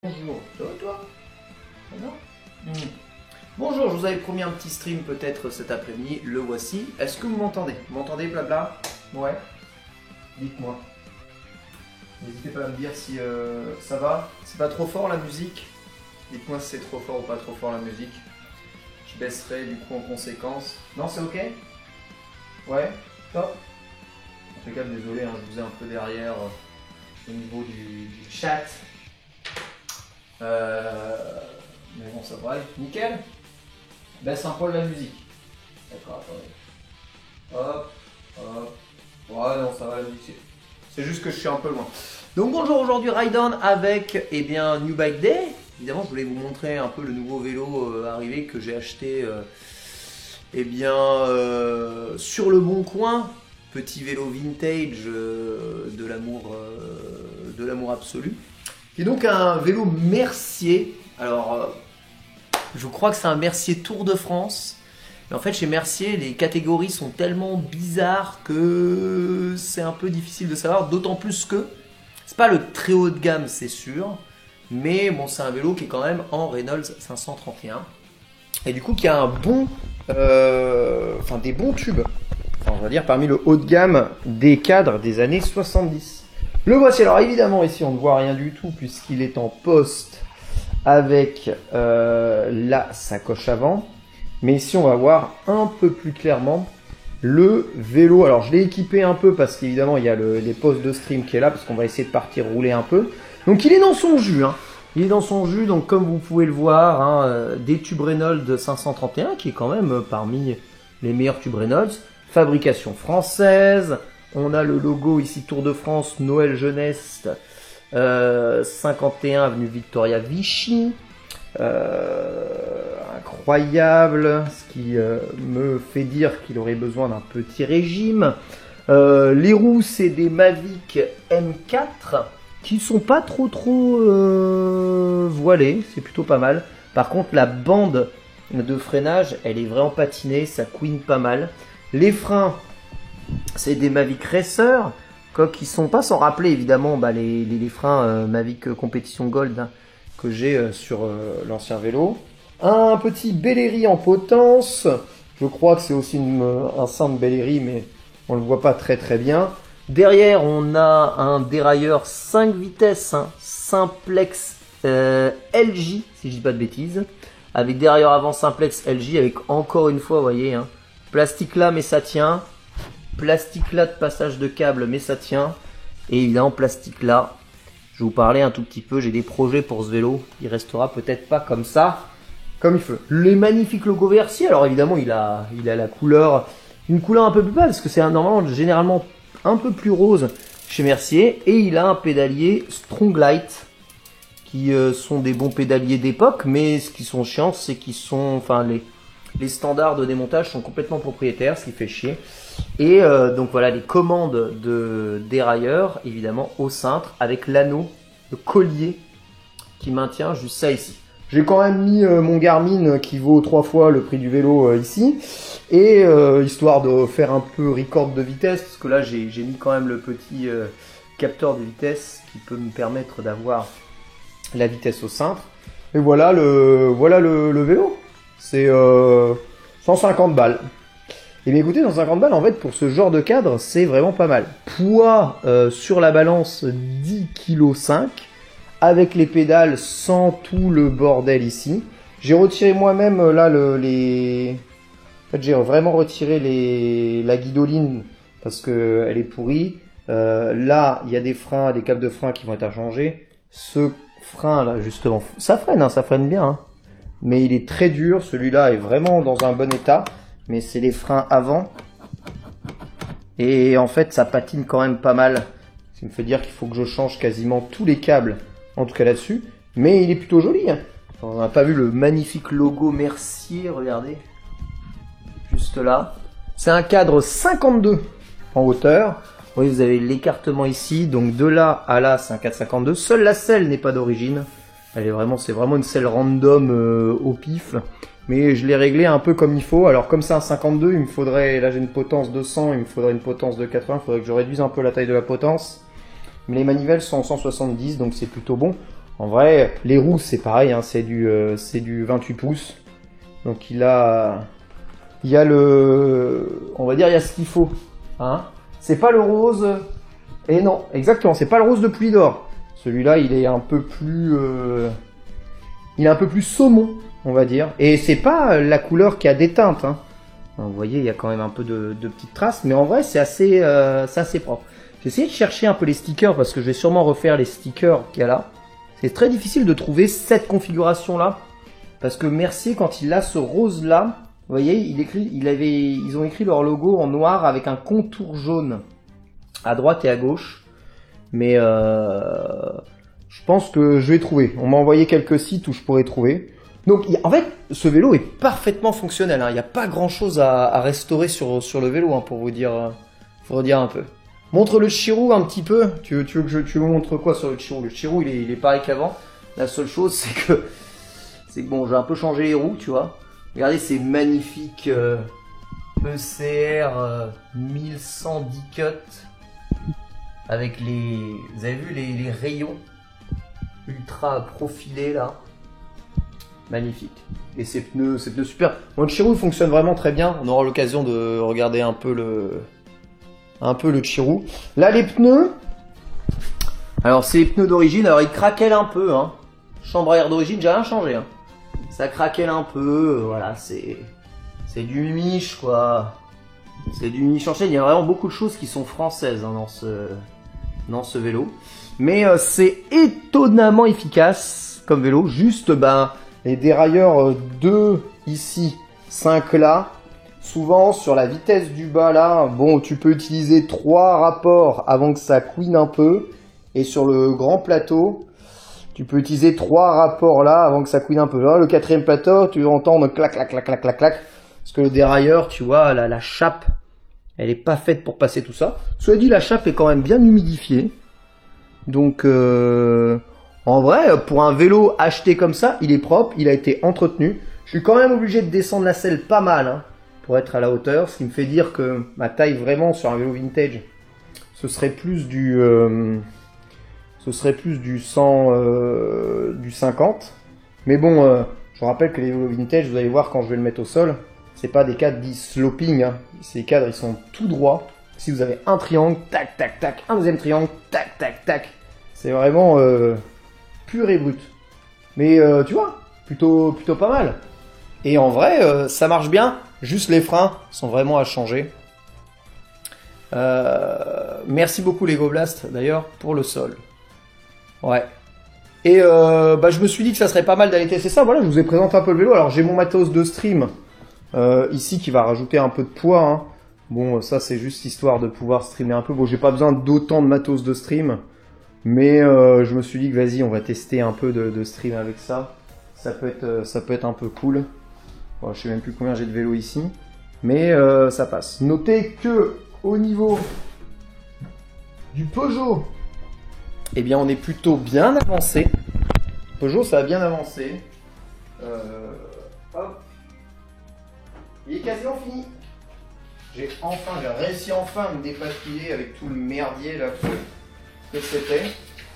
Bonjour, ça va toi? Ça va? Bonjour, je vous avais promis un petit stream peut-être cet après-midi, le voici. Est-ce que vous m'entendez? Vous m'entendez blabla? Ouais. Dites-moi. N'hésitez pas à me dire si ça va. C'est pas trop fort la musique? Dites-moi si c'est trop fort ou pas trop fort la musique. Je baisserai du coup en conséquence. Non, c'est ok? Ouais, top. En tout cas, désolé, hein, je vous ai un peu derrière au niveau du chat. Mais bon, ça va aller. Nickel. Baisse un peu la musique. D'accord, attendez. Hop, hop. Ouais, non, ça va la musique. C'est juste que je suis un peu loin. Donc bonjour, aujourd'hui Ride On avec New Bike Day. Évidemment, je voulais vous montrer un peu le nouveau vélo arrivé que j'ai acheté sur le Bon Coin. Petit vélo vintage de l'amour absolu. Et donc un vélo Mercier. Alors, je crois que c'est un Mercier Tour de France. Mais en fait, chez Mercier, les catégories sont tellement bizarres que c'est un peu difficile de savoir. D'autant plus que c'est pas le très haut de gamme, c'est sûr. Mais bon, c'est un vélo qui est quand même en Reynolds 531. Et du coup, qui a un bon, des bons tubes. Enfin, on va dire parmi le haut de gamme des cadres des années 70. Le voici. Alors évidemment ici on ne voit rien du tout puisqu'il est en poste avec la sacoche avant. Mais ici on va voir un peu plus clairement le vélo. Alors je l'ai équipé un peu parce qu'évidemment il y a les postes de stream qui est là parce qu'on va essayer de partir rouler un peu. Donc il est dans son jus. Hein. Il est dans son jus, donc comme vous pouvez le voir, hein, des tubes Reynolds 531 qui est quand même parmi les meilleurs tubes Reynolds. Fabrication française. On a le logo ici Tour de France, Noël Jeunesse, 51 avenue Victoria Vichy. Incroyable, ce qui me fait dire qu'il aurait besoin d'un petit régime. Les roues, c'est des Mavic M4 qui sont pas trop voilées, c'est plutôt pas mal. Par contre, la bande de freinage, elle est vraiment patinée, ça couine pas mal. Les freins, c'est des Mavic Racer, qui sont pas sans rappeler évidemment les freins Mavic Compétition Gold hein, que j'ai sur l'ancien vélo. Un petit Bellery en potence, je crois que c'est aussi un sein de Bellery mais on le voit pas très bien. Derrière on a un dérailleur 5 vitesses, hein, Simplex LJ si je dis pas de bêtises, avec dérailleur avant Simplex LJ avec encore une fois vous voyez hein, plastique là mais ça tient. Plastique là de passage de câble mais ça tient. Et évidemment plastique là. Je vais vous parler un tout petit peu. J'ai des projets pour ce vélo. Il restera peut-être pas comme ça. Comme il faut. Les magnifiques logos Mercier. Alors évidemment il a la couleur. Une couleur un peu plus pâle. Parce que c'est normalement généralement un peu plus rose chez Mercier. Et il a un pédalier Stronglight. Qui sont des bons pédaliers d'époque. Mais ce qui sont chiants c'est qu'ils sont. Enfin les standards de démontage sont complètement propriétaires. Ce qui fait chier. Et donc voilà les commandes de dérailleur évidemment au cintre avec l'anneau, le collier qui maintient juste ça ici. J'ai quand même mis mon Garmin qui vaut 3 fois le prix du vélo ici et histoire de faire un peu record de vitesse parce que là j'ai mis quand même le petit capteur de vitesse qui peut me permettre d'avoir la vitesse au cintre. Et voilà le vélo. C'est 150 balles. Et bien écoutez, dans 50 balles, en fait, pour ce genre de cadre, c'est vraiment pas mal. Poids sur la balance 10,5 kg, avec les pédales sans tout le bordel ici. J'ai retiré moi-même là En fait, j'ai vraiment retiré la guidoline parce que elle est pourrie. Là, il y a des freins, des câbles de frein qui vont être à changer. Ce frein là, justement, ça freine, hein, ça freine bien. Hein. Mais il est très dur, celui-là est vraiment dans un bon état. Mais c'est les freins avant. Et en fait, ça patine quand même pas mal. Ça me fait dire qu'il faut que je change quasiment tous les câbles, en tout cas là-dessus. Mais il est plutôt joli. Hein. On n'a pas vu le magnifique logo Mercier, regardez. Juste là. C'est un cadre 52 en hauteur. Oui, vous avez l'écartement ici. Donc de là à là, c'est un cadre 52. Seule la selle n'est pas d'origine. C'est vraiment une selle random au pif. Mais je l'ai réglé un peu comme il faut. Alors comme c'est un 52, il me faudrait, là j'ai une potence de 100, il me faudrait une potence de 80. Il faudrait que je réduise un peu la taille de la potence. Mais les manivelles sont en 170, donc c'est plutôt bon. En vrai, les roues, c'est pareil, hein, c'est du 28 pouces. Donc il y a on va dire, il y a ce qu'il faut. Hein. C'est pas le rose, et non, exactement, c'est pas le rose de pluie d'or. Celui-là, il est un peu plus saumon, on va dire. Et c'est pas la couleur qui a des teintes. Hein. Vous voyez, il y a quand même un peu de petites traces, mais en vrai, c'est assez propre. J'ai essayé de chercher un peu les stickers parce que je vais sûrement refaire les stickers qu'il y a là. C'est très difficile de trouver cette configuration-là parce que Mercier, quand il a ce rose-là, vous voyez, ils ont écrit leur logo en noir avec un contour jaune à droite et à gauche. Mais je pense que je vais trouver. On m'a envoyé quelques sites où je pourrais trouver. Donc, en fait, ce vélo est parfaitement fonctionnel. Hein. Il n'y a pas grand-chose à restaurer sur le vélo, hein, pour vous dire un peu. Montre le Chirou un petit peu. Tu veux que je vous montre quoi sur le Chirou? Le Chirou, il est pareil qu'avant. La seule chose, c'est que bon, j'ai un peu changé les roues, tu vois. Regardez ces magnifiques ECR 1110 cut avec vous avez vu les rayons ultra profilés là. Magnifique. Et ces pneus super. Bon, le Chirou fonctionne vraiment très bien. On aura l'occasion de regarder un peu le Chirou. Là, les pneus. Alors, c'est les pneus d'origine. Alors, ils craquellent un peu. Hein. Chambre à air d'origine, j'ai rien changé. Hein. Ça craquelle un peu. Voilà, c'est du Mich, quoi. C'est du Mich en chaîne. Il y a vraiment beaucoup de choses qui sont françaises, hein, dans ce vélo. Mais c'est étonnamment efficace comme vélo. Juste, les dérailleurs 2 ici, 5 là. Souvent, sur la vitesse du bas là, bon, tu peux utiliser 3 rapports avant que ça couine un peu. Et sur le grand plateau, tu peux utiliser 3 rapports là avant que ça couine un peu. Là, le 4e plateau, tu vas entendre clac, clac, clac, clac, clac, clac. Parce que le dérailleur, tu vois, la chape, elle est pas faite pour passer tout ça. Cela dit, la chape est quand même bien humidifiée. Donc, en vrai, pour un vélo acheté comme ça, il est propre, il a été entretenu. Je suis quand même obligé de descendre la selle pas mal, hein, pour être à la hauteur. Ce qui me fait dire que ma taille vraiment sur un vélo vintage, ce serait plus du 50. Mais bon, je vous rappelle que les vélos vintage, vous allez voir quand je vais le mettre au sol, c'est pas des cadres dits sloping. Hein. Ces cadres, ils sont tout droits. Si vous avez un triangle, tac, tac, tac, un deuxième triangle, tac, tac, tac. C'est vraiment pur et brut. Mais tu vois, plutôt pas mal. Et en vrai, ça marche bien. Juste les freins sont vraiment à changer. Merci beaucoup Lego Blast d'ailleurs pour le sol. Ouais. Et je me suis dit que ça serait pas mal d'aller tester ça. Voilà, je vous ai présenté un peu le vélo. Alors j'ai mon matos de stream ici qui va rajouter un peu de poids. Hein. Bon, ça c'est juste histoire de pouvoir streamer un peu. Bon, j'ai pas besoin d'autant de matos de stream. Mais je me suis dit que vas-y, on va tester un peu de stream avec ça. Ça peut être un peu cool. Bon, je sais même plus combien j'ai de vélo ici. Mais ça passe. Notez que au niveau du Peugeot, eh bien on est plutôt bien avancé. Peugeot, ça a bien avancé. Hop. Il est quasiment fini. J'ai réussi enfin à me dépatouiller avec tout le merdier là que c'était.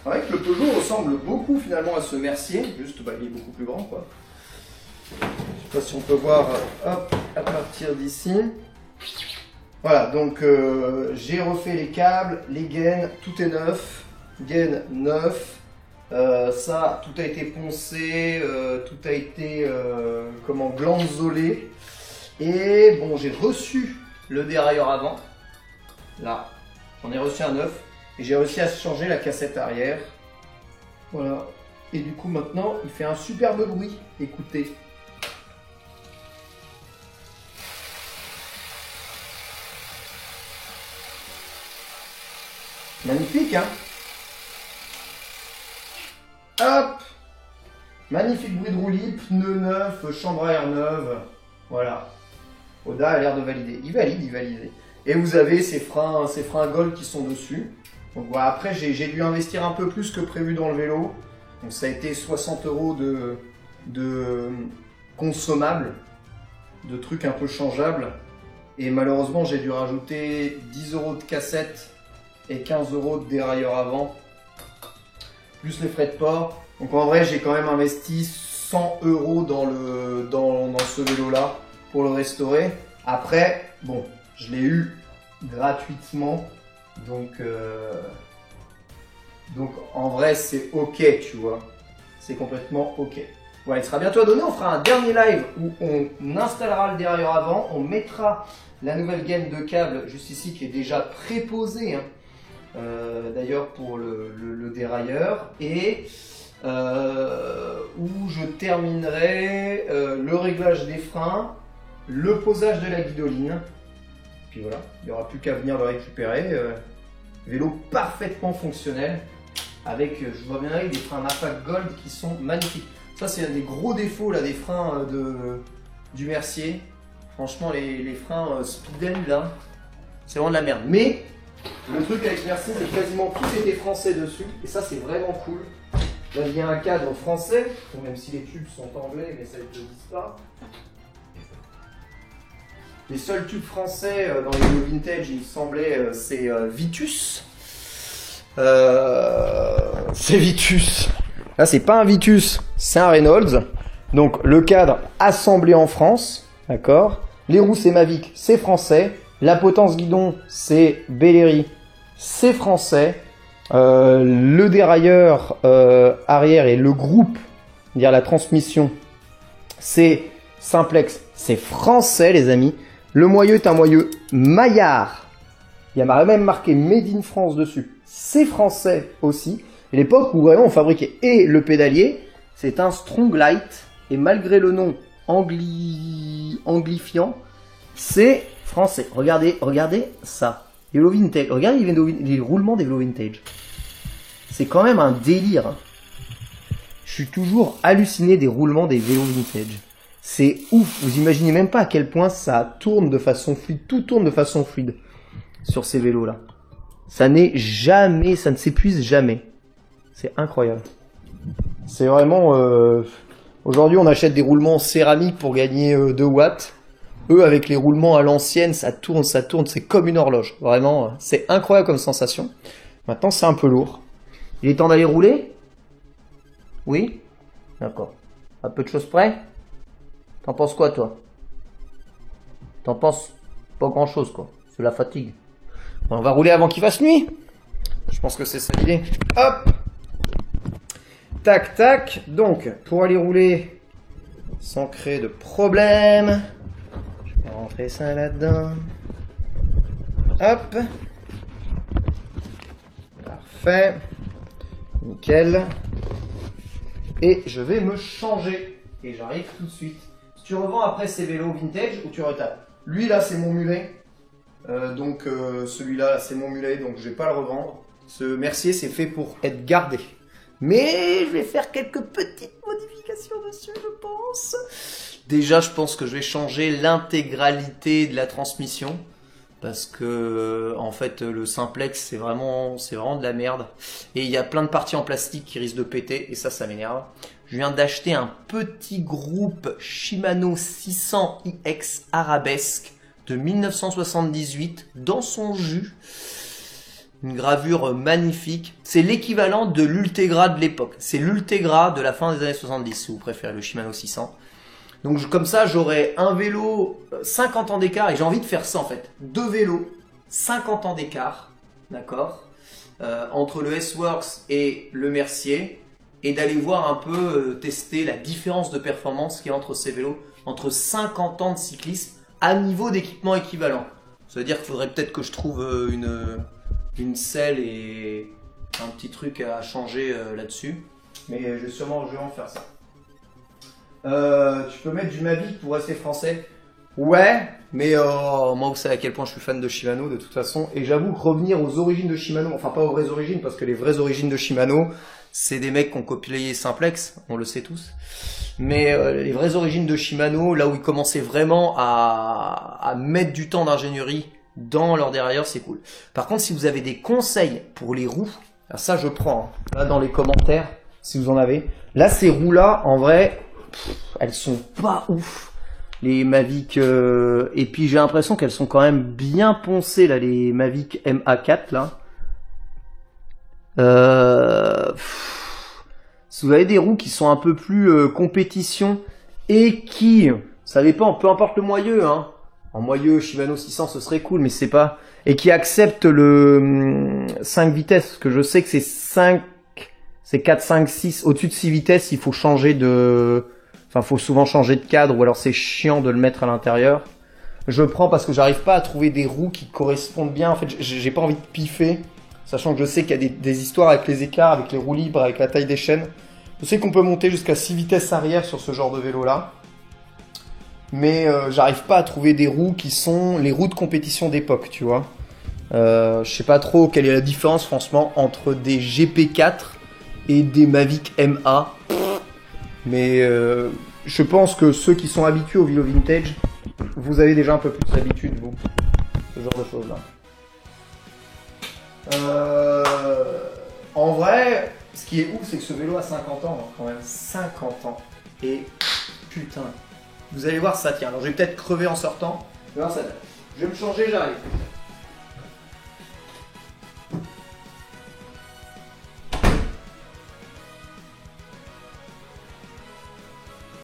C'est vrai que le Peugeot ressemble beaucoup finalement à ce Mercier, juste il est beaucoup plus grand quoi. Je sais pas si on peut voir hop, à partir d'ici. Voilà, donc j'ai refait les câbles, les gaines, tout est neuf. Gaines neuf. Ça, tout a été poncé, tout a été glanzolé. Et bon, j'ai reçu le dérailleur avant. Là, j'en ai reçu un neuf. Et j'ai réussi à changer la cassette arrière. Voilà. Et du coup, maintenant, il fait un superbe bruit. Écoutez. Magnifique, hein? Hop! Magnifique bruit de roulis, pneus neufs, chambre à air neuve. Voilà. Oda a l'air de valider. Il valide. Et vous avez ces freins Gold qui sont dessus. Donc voilà, après j'ai dû investir un peu plus que prévu dans le vélo. Donc ça a été 60 € de consommables, de trucs un peu changeables. Et malheureusement j'ai dû rajouter 10 € de cassette et 15 € de dérailleur avant. Plus les frais de port. Donc en vrai, j'ai quand même investi 100 € dans ce vélo-là pour le restaurer. Après, bon, je l'ai eu gratuitement. Donc en vrai, c'est ok, tu vois. C'est complètement ok. Voilà, il sera bientôt à donner. On fera un dernier live où on installera le dérailleur avant. On mettra la nouvelle gaine de câble juste ici qui est déjà préposée. Hein. D'ailleurs pour le dérailleur. Et où je terminerai le réglage des freins, le posage de la guidoline. Puis voilà, il n'y aura plus qu'à venir le récupérer. Vélo parfaitement fonctionnel. Avec, je vois bien avec des freins Napac Gold qui sont magnifiques. Ça, c'est un des gros défauts là, des freins du Mercier. Franchement, les freins Speed'N là, c'est vraiment de la merde. Mais le truc avec Mercier, c'est que quasiment tout était français dessus. Et ça, c'est vraiment cool. Là, il y a un cadre français, même si les tubes sont anglais, mais ça ne le disent pas. Les seuls tubes français dans les vélos vintage, il me semblait, c'est Vitus. C'est Vitus. Là, c'est pas un Vitus, c'est un Reynolds. Donc, le cadre assemblé en France, d'accord. Les roues, c'est Mavic, c'est français. La potence guidon, c'est Bellery, c'est français. Le dérailleur arrière et le groupe, dire la transmission, c'est Simplex, c'est français, les amis. Le moyeu est un moyeu Maillard. Il y a même marqué Made in France dessus. C'est français aussi. Et l'époque où vraiment on fabriquait. Et le pédalier, c'est un Strong Light. Et malgré le nom anglifiant, c'est français. Regardez ça. Les vélos vintage. Regardez les roulements des vélos vintage. C'est quand même un délire. Hein. Je suis toujours halluciné des roulements des vélos vintage. C'est ouf. Vous imaginez même pas à quel point ça tourne de façon fluide. Tout tourne de façon fluide sur ces vélos-là. Ça n'est jamais, ça ne s'épuise jamais. C'est incroyable. C'est vraiment... Aujourd'hui, on achète des roulements en céramique pour gagner 2 watts. Eux, avec les roulements à l'ancienne, ça tourne. C'est comme une horloge. Vraiment, c'est incroyable comme sensation. Maintenant, c'est un peu lourd. Il est temps d'aller rouler? Oui? D'accord. À peu de choses près? T'en penses quoi, toi? T'en penses pas grand-chose, quoi. C'est la fatigue. Bon, on va rouler avant qu'il fasse nuit. Je pense que c'est ça l'idée. Hop! Tac, tac. Donc, pour aller rouler sans créer de problème, je vais rentrer ça là-dedans. Hop. Parfait. Nickel. Et je vais me changer. Et j'arrive tout de suite. Tu revends après ces vélos vintage ou tu retapes? Lui là c'est mon mulet. Celui-là c'est mon mulet, donc je vais pas le revendre. Ce Mercier c'est fait pour être gardé. Mais je vais faire quelques petites modifications dessus, je pense. Déjà je pense que je vais changer l'intégralité de la transmission. Parce que en fait le Simplex c'est vraiment de la merde. Et il y a plein de parties en plastique qui risquent de péter et ça m'énerve. Je viens d'acheter un petit groupe Shimano 600iX Arabesque de 1978 dans son jus. Une gravure magnifique. C'est l'équivalent de l'Ultegra de l'époque. C'est l'Ultegra de la fin des années 70 si vous préférez le Shimano 600. Donc comme ça j'aurai un vélo 50 ans d'écart et j'ai envie de faire ça en fait. 2 vélos 50 ans d'écart, d'accord, entre le S-Works et le Mercier. Et d'aller voir un peu, tester la différence de performance qu'il y a entre ces vélos, entre 50 ans de cyclisme à niveau d'équipement équivalent. Ça veut dire qu'il faudrait peut-être que je trouve une selle et un petit truc à changer là-dessus. Mais je vais sûrement faire ça. Tu peux mettre du Mavic pour rester français? Ouais, mais moi vous savez à quel point je suis fan de Shimano de toute façon. Et j'avoue que revenir aux origines de Shimano, enfin pas aux vraies origines, parce que les vraies origines de Shimano, c'est des mecs qui ont copié Simplex, on le sait tous. Mais les vraies origines de Shimano, là où ils commençaient vraiment à mettre du temps d'ingénierie dans leur dérailleur, c'est cool. Par contre, si vous avez des conseils pour les roues, ça je prends, hein, là dans les commentaires, si vous en avez. Là, ces roues-là, en vrai, elles sont pas ouf. Les Mavic, et puis j'ai l'impression qu'elles sont quand même bien poncées, là, les Mavic si vous avez des roues qui sont un peu plus compétition et qui, ça dépend, peu importe le moyeu, hein. En moyeu, Shimano 600, ce serait cool, mais c'est pas... Et qui accepte le 5 vitesses, parce que je sais que c'est 5, c'est 4, 5, 6. Au-dessus de 6 vitesses, il faut changer de... Enfin, faut souvent changer de cadre, ou alors c'est chiant de le mettre à l'intérieur. Je prends parce que j'arrive pas à trouver des roues qui correspondent bien. En fait, j'ai pas envie de piffer, sachant que je sais qu'il y a des histoires avec les écarts, avec les roues libres, avec la taille des chaînes. Je sais qu'on peut monter jusqu'à 6 vitesses arrière sur ce genre de vélo-là. Mais j'arrive pas à trouver des roues qui sont les roues de compétition d'époque, tu vois. Je sais pas trop quelle est la différence, franchement, entre des GP4 et des Mavic MA. Mais je pense que ceux qui sont habitués au vélo vintage, vous avez déjà un peu plus l'habitude, vous, ce genre de choses-là. En vrai, ce qui est ouf, c'est que ce vélo a 50 ans, hein, quand même. 50 ans. Et putain, vous allez voir, ça tient. Alors, je vais peut-être crever en sortant. Je vais me changer, j'arrive.